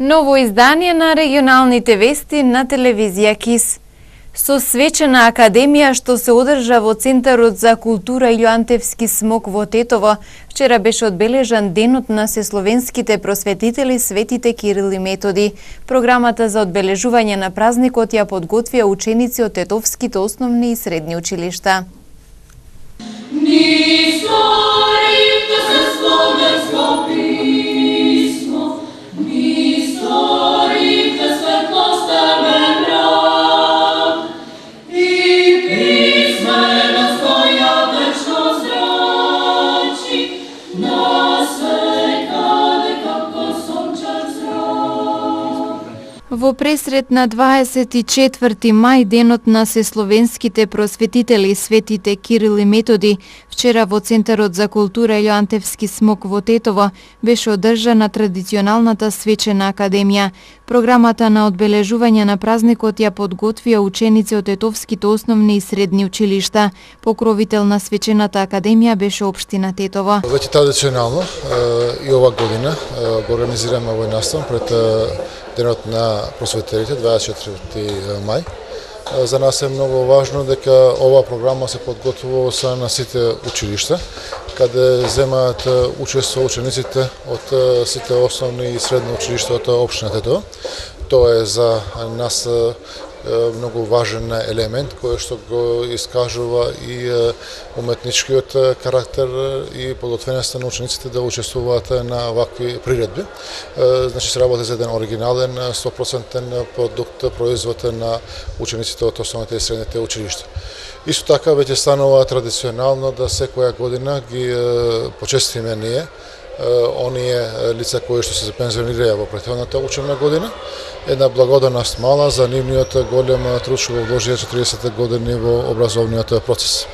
Ново издание на регионалните вести на телевизија КИС. Со свечена академија што се одржа во Центарот за култура Илјоантевски смок во Тетово, вчера беше одбележан денот на сесловенските просветители светите Кирил и Методи. Програмата за одбележување на празникот ја подготвија ученици од тетовските основни и средни училишта. Во пресрет на 24 мај, денот на сесловенските просветители светите Кирил и Методи, вчера во Центарот за култура Илјоантевски смок во Тетово беше одржана традиционалната свечена академија. Програмата на одбележување на празникот ја подготвија ученици од тетовските основни и средни училишта. Покровител на свечената академија беше општина Тетово. Веќе традиционално и ова година го организираме овој настан пред денот на просветителите 24 мај. За нас е многу важно дека ова програма се подготвува со на сите училишта, каде земаат учество учениците од сите основни и средни училишта од општината Тетово. Тоа е за нас многу важен елемент кој што го искажува и уметничкиот карактер и подготвеноста на учениците да учествуваат на вакви приредби. Значи се работи за еден оригинален 100% продукт, производ на учениците од основните и средните училишта. Исто така веќе станува традиционално да секоја година ги почестиме ние оние лица кои што се пензионираа во претходната учебна година. Една благодарност мала за нивниот голем труд што го вложија 40 години во образовниот процес.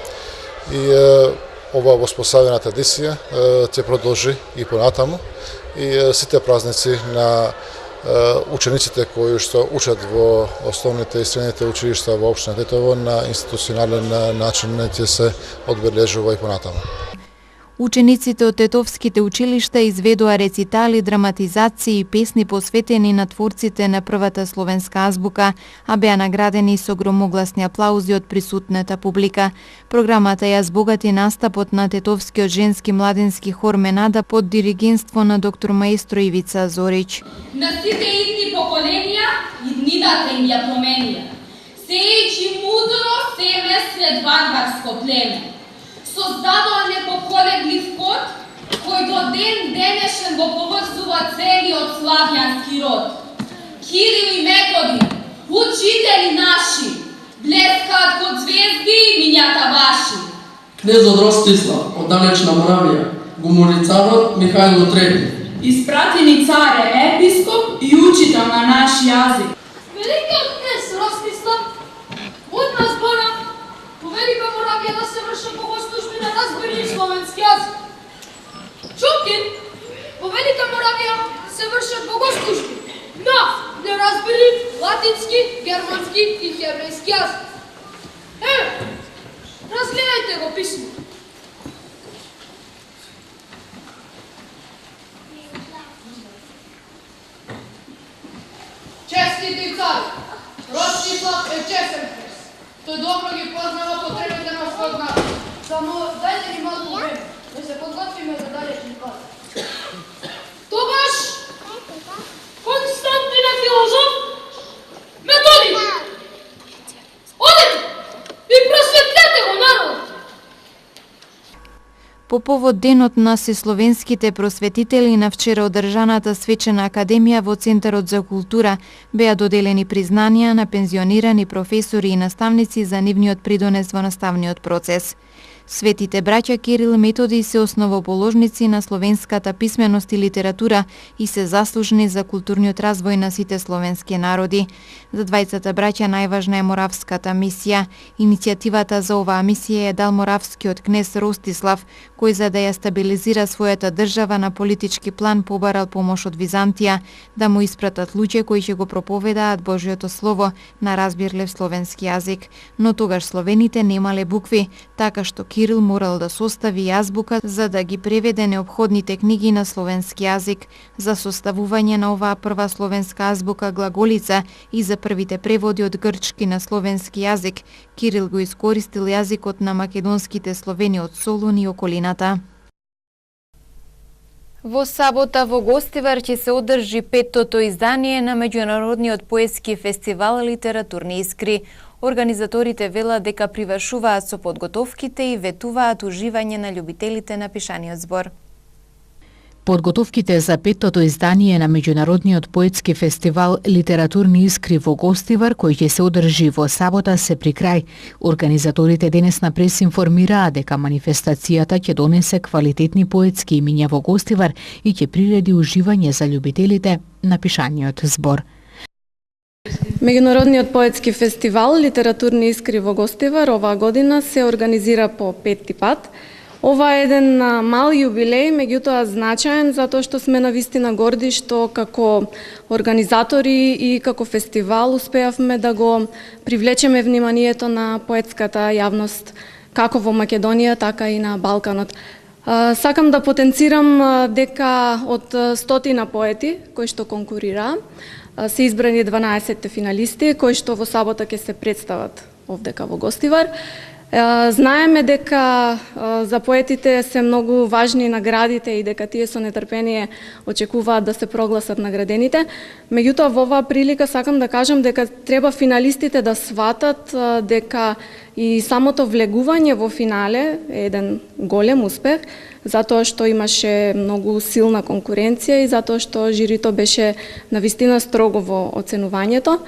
И ова воспоставена традиција ќе продолжи и понатаму и сите празници на учениците кои што учат во основните и средните училишта во општина Тетово на институционален начин ќе се одбележува и понатаму. Учениците од тетовските училишта изведоа рецитали, драматизации и песни посветени на творците на првата словенска азбука, а беа наградени со громогласни аплаузи од присутната публика. Програмата ја збогати настапот на тетовскиот женски младински хор Менада под диригентство на доктор маестро Ивица Зорич. На сите идни поколенија иднината им ја променија. Сејќи мудро семе след варварско племе. Создадоа непоколеблив код, кој до ден денешен го поврзува целиот славјански род. Кирил и Методи, учители наши, блескаат код звезди и мињата ваши. Кнезот Ростислав од далечна Моравија, гуморицарот Михајло Трети, испратени царе, епископ и учител на наш јазик. Великиот кнез Ростислав од нас бара по Велика Моравија да се вршат богослужби на разбери словенски јазик. Чукин, по Велика Моравија се вршат богослужби на неразбери латински, германски и хеврејски јазик. Разгледајте го писмо. Честити цар, Ростислав е честен кнез. Тој добро ги познава потребите на својот народ. Само дајте ни малку време, да се подготвиме за далечни пат. Тогаш, Константина филозоф, Методи, одете и просветлете го народот. По повод денот на сесловенските просветители на вчера одржаната свечена академија во Центарот за култура беа доделени признанија на пензионирани професори и наставници за нивниот придонес во наставниот процес. Светите браќа Кирил и Методи се основоположници на словенската писменост и литература и се заслужни за културниот развој на сите словенски народи. За двајцата браќа најважна е моравската мисија. Иницијативата за оваа мисија е дал моравскиот кнез Ростислав, кој за да ја стабилизира својата држава на политички план побарал помош од Византија да му испратат луѓе кои ќе го проповедаат Божјото слово на разбирлив словенски јазик. Но тогаш словените немале букви, така што Кирил морал да состави азбука за да ги преведе неопходните книги на словенски јазик. За составување на оваа прва словенска азбука глаголица и за првите преводи од грчки на словенски јазик, Кирил го искористил јазикот на македонските словени од Солун и околината. Во сабота во Гостивар ќе се одржи 5-тото издание на меѓународниот поетски фестивал Литературни искри. Организаторите велат дека привршуваат со подготовките и ветуваат уживање на љубителите на пишаниот збор. Подготовките за 5-тото издание на меѓународниот поетски фестивал Литературни искри во Гостивар, кој ќе се одржи во сабота, се при крај. Организаторите денес на прес информираа дека манифестацијата ќе донесе квалитетни поетски имиња во Гостивар и ќе приреди уживање за љубителите на пишаниот збор. Меѓународниот поетски фестивал Литературни искри во Гостивар оваа година се организира по 5-ти пат. Ова е еден мал јубилеј, меѓутоа значаен, затоа што сме навистина горди што како организатори и како фестивал успеавме да го привлечеме вниманието на поетската јавност, како во Македонија, така и на Балканот. Сакам да потенцирам дека од 100 поети кои што конкурираа, се избрани 12 финалисти, кои што во сабота ќе се представат овдека во Гостивар. Знаеме дека за поетите се многу важни наградите и дека тие со нетрпение очекуваат да се прогласат наградените. Меѓутоа, во оваа прилика сакам да кажам дека треба финалистите да сватат дека и самото влегување во финале е еден голем успех, затоа што имаше многу силна конкуренција и затоа што жирито беше навистина строго во оценувањето.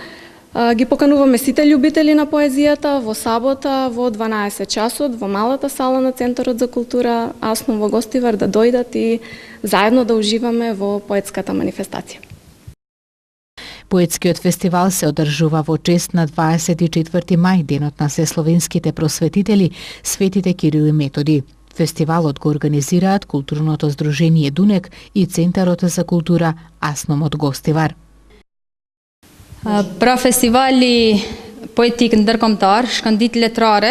Ги покануваме сите љубители на поезијата во сабота во 12 часот во малата сала на Центарот за култура Аснум во Гостивар да дојдат и заедно да уживаме во поетската манифестација. Поетскиот фестивал се одржува во чест на 24 мај, денот на сесловенските просветители, светите Кирил и Методи. Фестивалот го организираат Културното здружение Дунек и Центарот за култура Аснум од Гостивар. Pra festivali poetik ndërkombëtar, shkëndijtë letrare.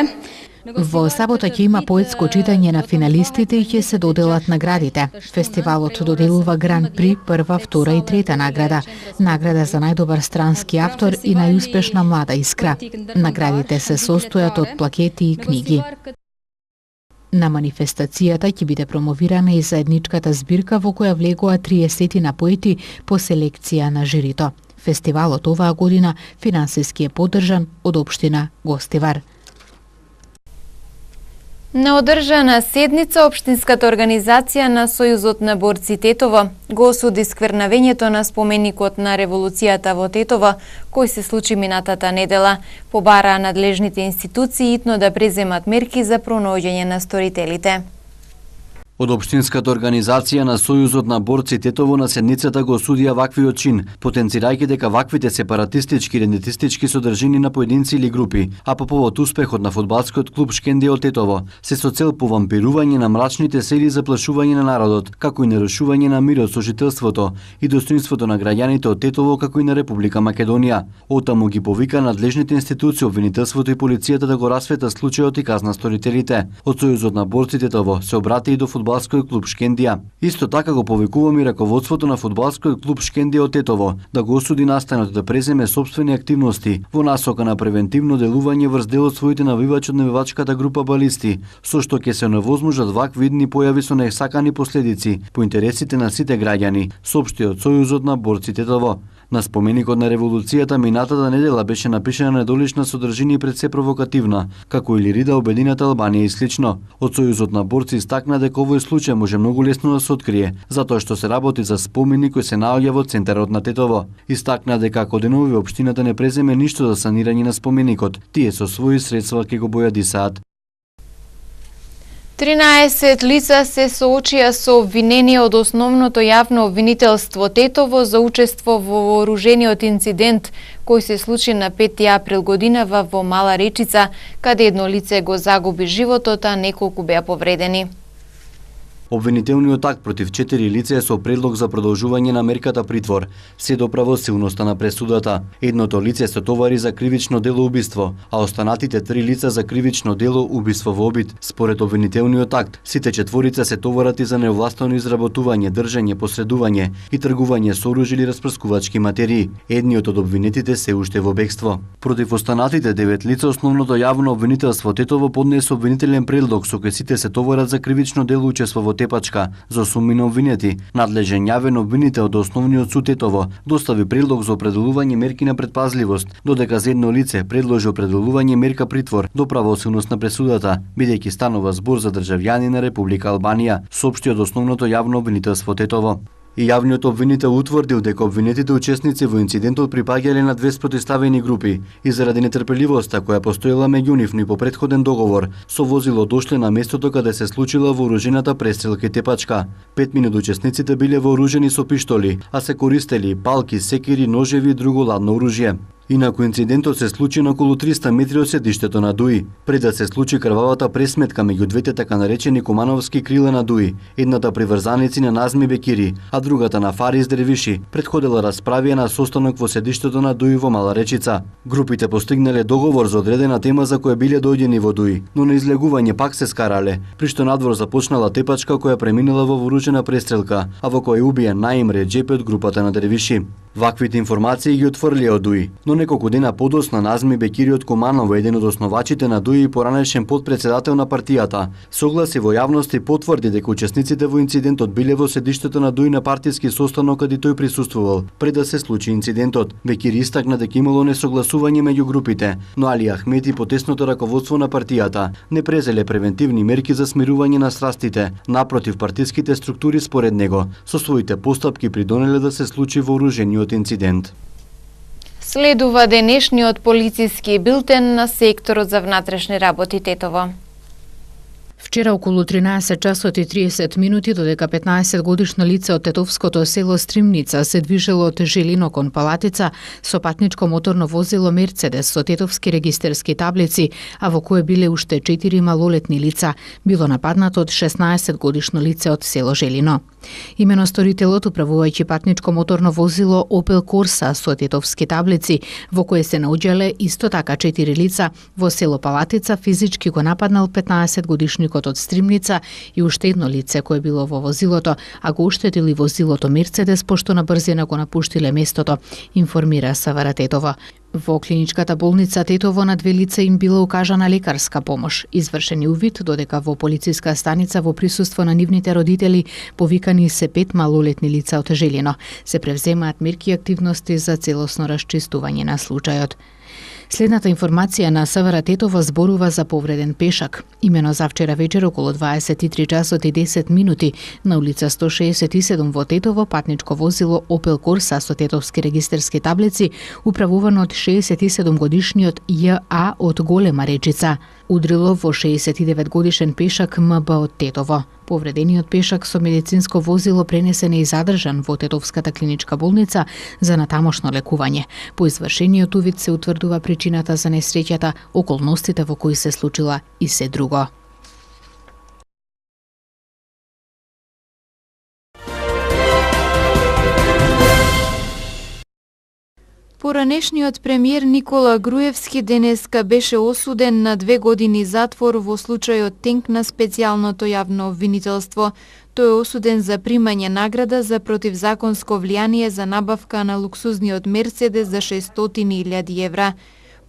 Во сабота ќе има поетско читање на финалистите и ќе се доделат наградите. Фестивалот доделува Гран При, прва, втора и трета награда. Награда за најдобар странски автор и најуспешна млада искра. Наградите се состојат од плакети и книги. На манифестацијата ќе биде промовирана и заедничката збирка во која влегоа 30 на поети по селекција на жирито. Фестивалот оваа година финансиски е поддржан од општина Гостивар. На одржана седница, Општинската организација на Сојузот на борци Тетово го осуди сквернавењето на споменикот на револуцијата во Тетово, кој се случи минатата недела. Побараа надлежните институции итно да преземат мерки за пронаоѓање на сторителите. Од Општинската организација на Сојузот на борци Тетово на седницата го осудија ваквиот чин, потенцирајќи дека ваквите сепаратистички и идентистички содржини на поединци или групи, а по повод успехот на фудбалскиот клуб Шкендија од Тетово, се со цел повампирување на мрачните сили и заплашување на народот, како и нарушување на мирот, сожителството и достоинството на граѓаните од Тетово, како и на Република Македонија. Отаму ги повика надлежните институции, обвинителството и полицијата да го расветат случајот и казна сторителите. Од Сојузот на борци Тетово се обрати и до фудбалскиот клуб Шкендија. Исто така го повикувам и раководството на фудбалскиот клуб Шкендија од Тетово да го осуди настанот да преземе сопствени активности во насока на превентивно делување врз дел од своите навивачи од навивачката група балисти, со што ќе се невозможат вакви видни појави со несакани последици по интересите на сите граѓани, соопшти од Сојузот на борци Тетово. На споменикот на револуцијата минатата недела беше напишана недолична содржина и пред се провокативна, како и лирида обединета Албанија и слично. Од Сојузот на борци истакна дека овој случај може многу лесно да се открие, затоа што се работи за споменик кој се наоѓа во центарот на Тетово. Истакна дека ако денови општината не преземе ништо за санирање на споменикот, тие со своји средства ќе го бојадисаат. 13 лица се соочија со обвинение од основното јавно обвинителство Тетово за учество во вооружениот инцидент кој се случи на 5 април годинава во Мала Речица, каде едно лице го загуби животот, а неколку беа повредени. Обвинителниот акт против 4 лица е со предлог за продолжување на мерката притвор, се до правосилноста на пресудата. Едното лице се товари за кривично дело убиство, а останатите 3 лица за кривично дело убиство во обид. Според обвинителниот акт, сите четворица се товарат и за невластено изработување, држање, посредување и тргување со оружје или распрскувачки материи. Едниот од обвинетите се уште во бегство. Против останатите 9 лица основното јавно обвинителство Тетово поднесе обвинителен предлог со кој сите се товарат за кривично дело учество во тепачка за сумина обвинети. Надлежен јавен обвинител до основниот суд Тетово достави предлог за определување мерки на предпазливост, додека за едно лице предложи определување мерка притвор до правосилност на пресудата, бидејќи станува збор за државјани на Република Албанија, соопшти од основното јавно обвинителство Тетово. И јавниот обвинител утврдил дека обвинетите учесници во инцидентот припаѓале на две спротивставени групи и заради нетрпеливоста која постоела меѓу нив и по претходен договор, со возило дошле на местото каде се случила вооружената престрелка и тепачка. 5 меѓу учесниците биле вооружени со пиштоли, а се користели палки, секири, ножеви и друго ладно оружје. Инаку инцидентот се случи на околу 300 метри од седиштето на ДУИ, пред да се случи крвавата пресметка меѓу двете така наречени Кумановски крила на ДУИ, едната при врзаници на Назми Бекири, а другата на Фарис Дервиши, претходела расправија на состанок во седиштето на ДУИ во Мала Речица. Групите постигнале договор за одредена тема за која биле дојдени во ДУИ, но на излегување пак се скарале, при што надвор започнала тепачка која преминала во вооружена престрелка, а во која убија Наим Реджепи од групата на Дервиши. Ваквите информации ги отфрлија од ДУИ, но неколку дена подоцна Назми Бекири од Куманово, еден од основачите на ДУИ и поранешен подпредседател на партијата, согласи во јавност и потврди дека учесниците во инцидентот биле во седиштето на ДУИ на партиски состанок каде тој присуствувал пред да се случи инцидентот. Бекири истакна дека имало несогласување меѓу групите, но Али Ахмети, потесното раководство на партијата, не презеле превентивни мерки за смирување на страстите. Напротив, партиските структури според него со своите постапки придонеле да се случи вооружениот инцидент. Следува денешниот полициски билтен на секторот за внатрешни работи Тетово. Вчера околу 13 часот и 30 минути додека 15 годишно лице од тетовското село Стримница се движело од Желино кон Палатица со патничко моторно возило Мерцедес со тетовски регистерски таблици, а во кое биле уште 4 малолетни лица, било нападнато од 16 годишно лице од село Желино. Имено сторителот управувајќи патничко моторно возило Opel Corsa со тетовски таблици, во кое се наоѓале исто така 4 лица, во село Палатица физички го нападнал 15 годишникот од Стримница и уште едно лице кое било во возилото, а го уштетили возилото Мерцедес пошто на брзина го напуштиле местото, информира СВР Тетово. Во клиничката болница Тетово на две лица им била укажана лекарска помош. Извршен увид додека во полициска станица во присуство на нивните родители повикани се 5 малолетни лица од Желино. Се превземаат мерки и активности за целосно расчистување на случајот. Следната информација на СВР Тетово зборува за повреден пешак. Имено за вчера вечер околу 23 часот и 10 минути на улица 167 во Тетово патничко возило Opel Corsa со тетовски регистерски таблици управувано од 67 годишниот Ј.А. од Голема Речица. Удрило во 69 годишен пешак МБ од Тетово. Повредениот пешак со медицинско возило пренесен и задржан во Тетовската клиничка болница за натамошно лекување. По извршениот увид се утврдува причината за несреќата, околностите во кои се случила и се друго. Поранешниот премиер Никола Груевски денеска беше осуден на 2 години затвор во случајот Тенк на специјалното јавно обвинителство. Тој е осуден за примање награда за противзаконско влијание за набавка на луксузниот Мерцедес за 600.000 евра.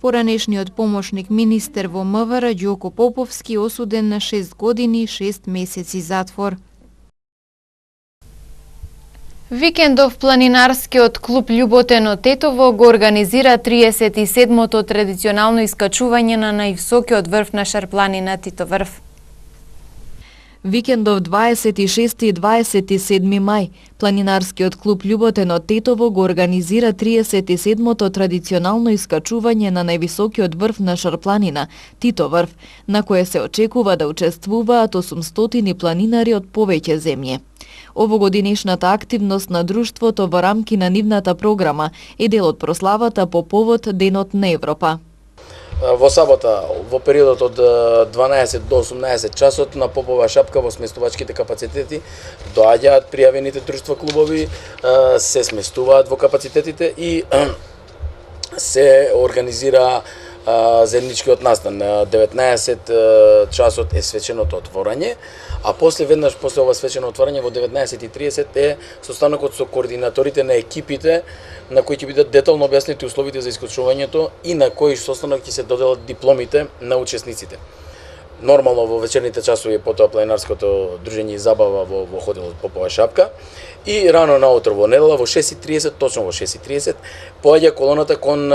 Поранешниот помошник министер во МВР Ѓоко Поповски осуден на 6 години и 6 месеци затвор. Викендов планинарскиот клуб Љуботено Тетово го организира 37-то традиционално искачување на највисокиот врв на Шарпланина Титоврв. Викендов 26 и 27 мај, планинарскиот клуб Љуботено Тетово го организира 37-то традиционално искачување на највисокиот врв на Шарпланина, Титоврв, на кое се очекува да учествуваат 800 планинари од повеќе земји. Овогодинешната активност на друштвото во рамки на нивната програма е дел од прославата по повод Денот на Европа. во сабота во периодот од 12 до 18 часот на Попова шапка во сместувачките капацитети доаѓаат пријавените друштва клубови, се сместуваат во капацитетите и се организира заедничкиот настан. 19 часот е свеченото отворање, а веднаш после ова свечено отворање во 19:30 е состанокот со координаторите на екипите на кои ќе бидат детално објаснети условите за исклучувањето и на кој состанок ќе се доделат дипломите на учесниците. Нормално во вечерните часови потоа планинарското дружење и забава во хотелот Попова шапка и рано наутро во недела во 6:30, точно во 6:30 поаѓа колоната кон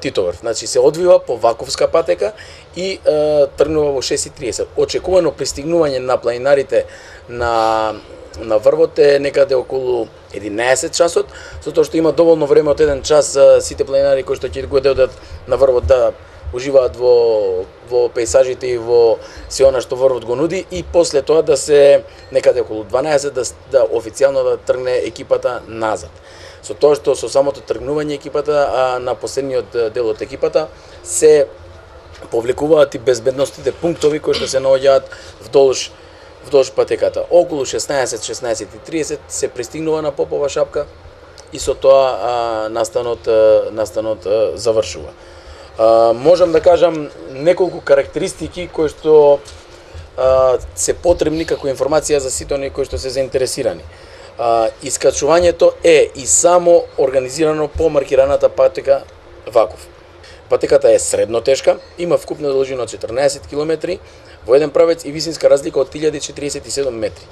Титоврв. Значи се одвива по Ваковска патека и тргнува во 6:30. Очекувано пристигнување на планинарите на врвот е некаде околу 11 часот, затоа што има доволно време од 1 час за сите планинари кои што ќе го дојдат на врвот да уживаат во пейсажите и во се она што врвот го нуди и после тоа да се некаде околу 12 да официјално да тргне екипата назад. Со тоа што со самото тргнување екипата, на последниот дел од екипата се повлекуваат и безбедностите пунктови кои што се наоѓаат вдолж патеката. Околу 16:30 се пристигнува на Попова шапка и со тоа настанот завршува. Можам да кажам неколку карактеристики кои што се потребни како информација за сите оние кои што се заинтересирани. Искачувањето е и само организирано по маркираната патека Ваков. Патеката е средно тешка, има вкупна должина од 14 км во еден правец и висинска разлика од 1047 метри.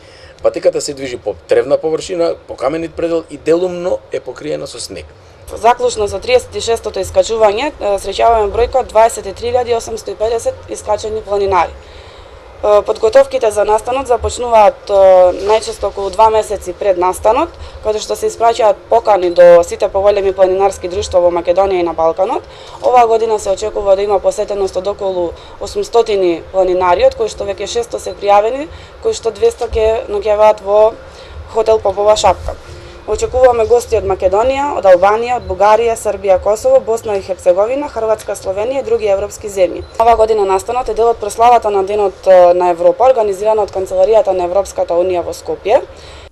Патеката се движи по тревна површина, по каменит предел и делумно е покриена со снег. Заклучно за 36-тото искачување среќаваме бројка 23.850 искачани планинари. Подготовките за настанот започнуваат најчесто околу 2 месеци пред настанот, каде што се испраќаат покани до сите поголеми планинарски друштва во Македонија и на Балканот. Оваа година се очекува да има посетеност од околу 800 планинари, од кои што веќе 600 се пријавени, кои што 200 ќе наоѓаат во хотел Попова шапка. Очекуваме гости од Македонија, од Албанија, од Бугарија, Србија, Косово, Босна и Херцеговина, Хрватска, Словенија и други европски земји. Оваа година настанот е дел од прославата на Денот на Европа, организирана од Канцеларијата на Европската унија во Скопје.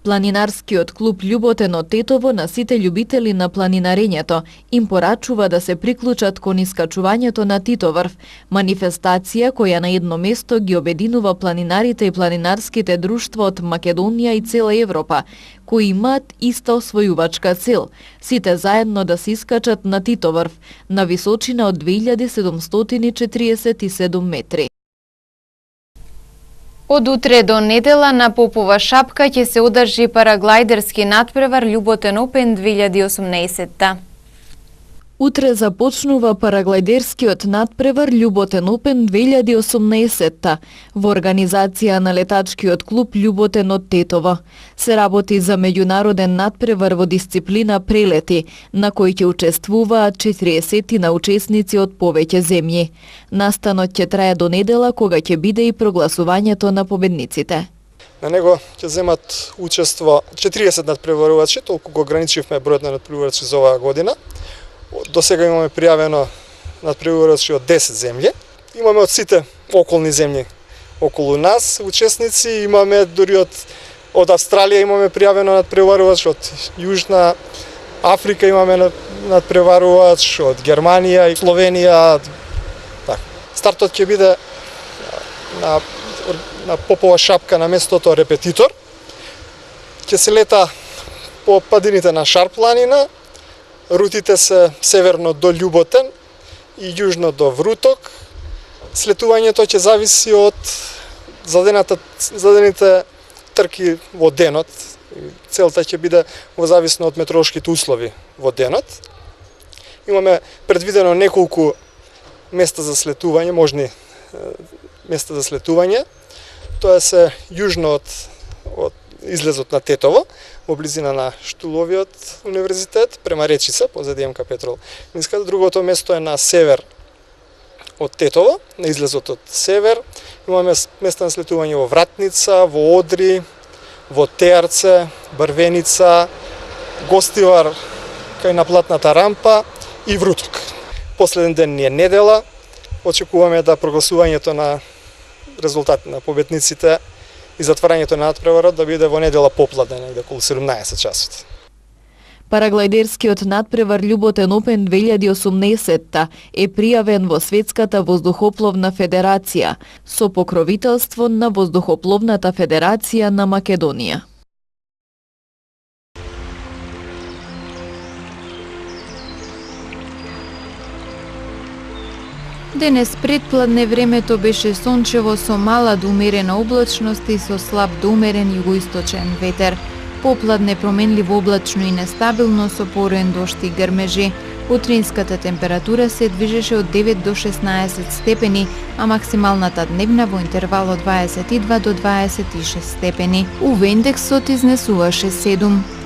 Планинарскиот клуб Љуботен од Тетово на сите љубители на планинарењето им порачува да се приклучат кон искачувањето на Титоврв, манифестација која на едно место ги обединува планинарите и планинарските друштва од Македонија и цела Европа, кои имаат иста освојувачка цел, сите заедно да се искачат на Титоврв, на височина од 2747 метри. Од утре до недела на Попова шапка ќе се одржи параглајдерски натпревар Љуботен Опен 2018. Утре започнува параглајдерскиот натпревар Љуботен Опен 2018 во организација на летачкиот клуб Љуботен од Тетово. Се работи за меѓународен натпревар во дисциплина прелети, на кој ќе учествуваат 40 учесници од повеќе земји. Настанот ќе трае до недела, кога ќе биде и прогласувањето на победниците. На него ќе земат учество 40 натпреварувачи, толку го ограничивме бројот на натпреварувачи за оваа година. До сега имаме пријавено натпреварувачи од 10 земји. Имаме од сите околни земји околу нас учесници, имаме дури од Австралија имаме пријавено натпреварувач, од Јужна Африка имаме натпреварувач, од Германија и Словенија. Стартот ќе биде на Попова шапка на местото Репетитор. Ќе се лета по падините на Шар планина. Рутите се северно до Љуботен и јужно до Вруток. Слетувањето ќе зависи од зададените трки во денот. Целта ќе биде во зависно од метеоролошките услови во денот. Имаме предвидено неколку места за слетување, можни места за слетување. Тоа се јужно од излезот на Тетово, во близина на Штуловиот универзитет, према речица, позади МК Петрол. Другото место е на север од Тетово, на излезот од север. Имаме места на слетување во Вратница, во Одри, во Теарце, Брвеница, Гостивар, кај наплатната рампа и Вруток. Последен ден ни е недела, очекуваме да прогласувањето на резултат на победниците и затварањето на надпреварот да биде во недела попладне, негде околу 17 часот. Параглайдерскиот надпревар Љуботен Опен 2018 е пријавен во Светската воздухопловна федерација со покровителство на Воздухопловната федерација на Македонија. Денес предпладне времето беше сончево со мала до умерена облачност и со слаб до умерен југоисточен ветер. Попладне променливо облачно и нестабилно со пороен дожд и грмежи. Утринската температура се движеше од 9 до 16 степени, а максималната дневна во интервал од 22 до 26 степени. УВ индексот изнесуваше 7.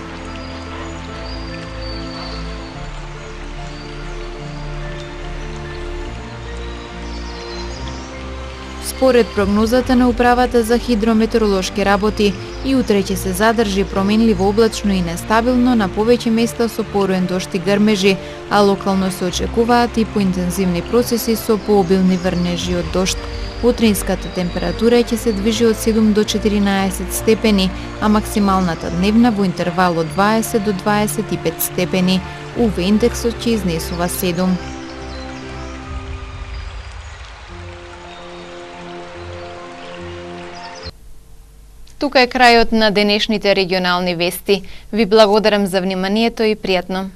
Според прогнозата на Управата за хидрометеоролошки работи, и утре ќе се задржи променливо облачно и нестабилно на повеќе места со пороен дожд и грмежи, а локално се очекуваат и поинтензивни процеси со пообилни врнежи од дожд. Утринската температура ќе се движи од 7 до 14 степени, а максималната дневна во интервал од 20 до 25 степени. УВ индексот ќе изнесува 7. Тука е крајот на денешните регионални вести. Ви благодарам за вниманието и пријатно.